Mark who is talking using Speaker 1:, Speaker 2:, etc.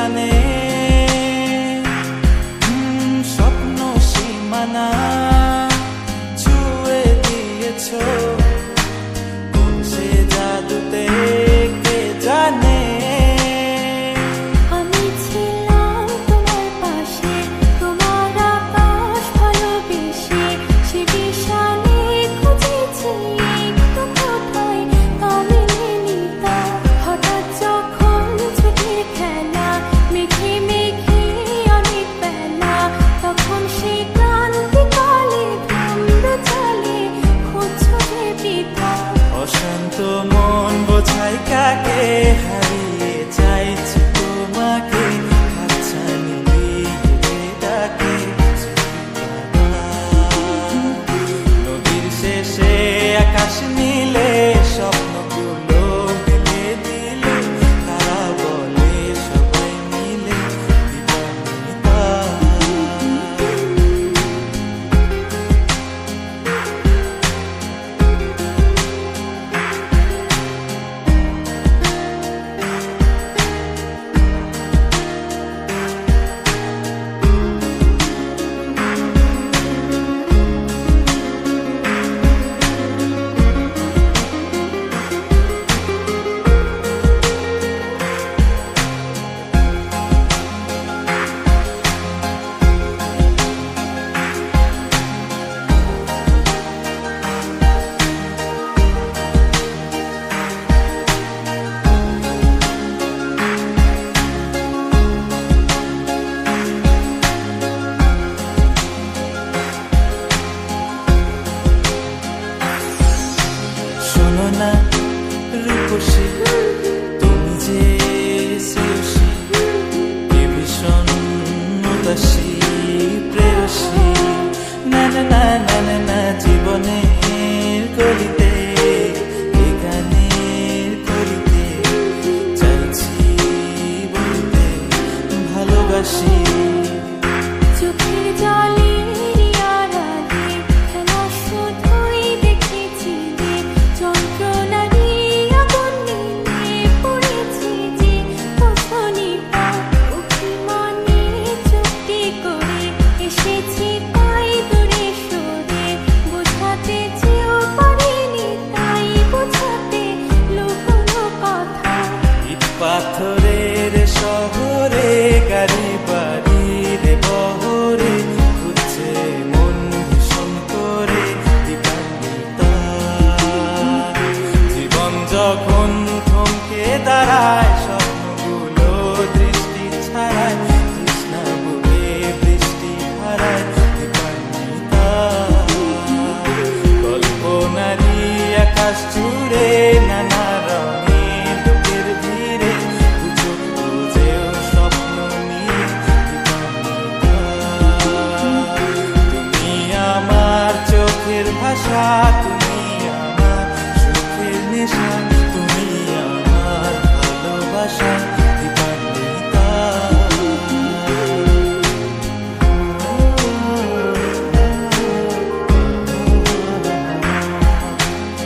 Speaker 1: জানে স্বপ্ন সীমানা ছুঁয়ে দিয়েছ কোন সে জাদুতে কে জানে।
Speaker 2: আমি ছিলাম তোমার পাশে, তোমার আকাশ ভালোবেসে, সে বিশালে খুঁজেছি একটু কোথায় তা মেলেনি তা। হঠাৎ যখন ছুটে খেলা মেঘে মেঘে অনেক বেলা, তখন সে ক্লান্তিকালে ভ্রম্র চলে খুঁজছো যে পিতা।
Speaker 1: অশান্ত মন বোঝাই কাকে হারিয়ে চাইছি তোমাকে, হাতছানি দিয়ে ডাকে নদীর শেষে আকাশ নীলে স্বপ্নগুলো মেলে দিলে, তারা বলে সবাই মিলে দিবানিতা। শোনো না রূপসী, তুমি যে শ্রেয়সী, কে ভীষণ উদাসী প্রেয়সী। না না না না না না, জীবনের গলিতে এ গানের কলিতে চাইছি বলতে ভালোবাসি।
Speaker 2: চোখের জলের আড়ালে খেলা শুধুই দেখেছি যে, যন্ত্রণারই আগুন নিয়ে পড়েছি যে বোঝনি তা। অভিমানে চুক্তি করে এসেছি তাই দূরে সরে, বোঝাতে চেয়েও পারিনি তাই বোঝাতে লুকোনো কথা।
Speaker 1: ইট পাথরের শহরে গাড়ি বাড়ির বহরে খুঁজছে মন ভীষণ করে দিবানিতা। জীবন যখন থমকে দাঁড়ায় স্বপ্নগুলো দৃষ্টি ছাড়ায়, তৃষ্ণা বুকে বৃষ্টি হারায় দিবানিতা। কল্পনারই আকাশ জুড়ে নানা রঙের লোকের ভিড়ে দুচোখ বুঝেও স্বপ্ন নিয়ে দিবানিতা। তুমি আমার চোখের ভাষা, তুমি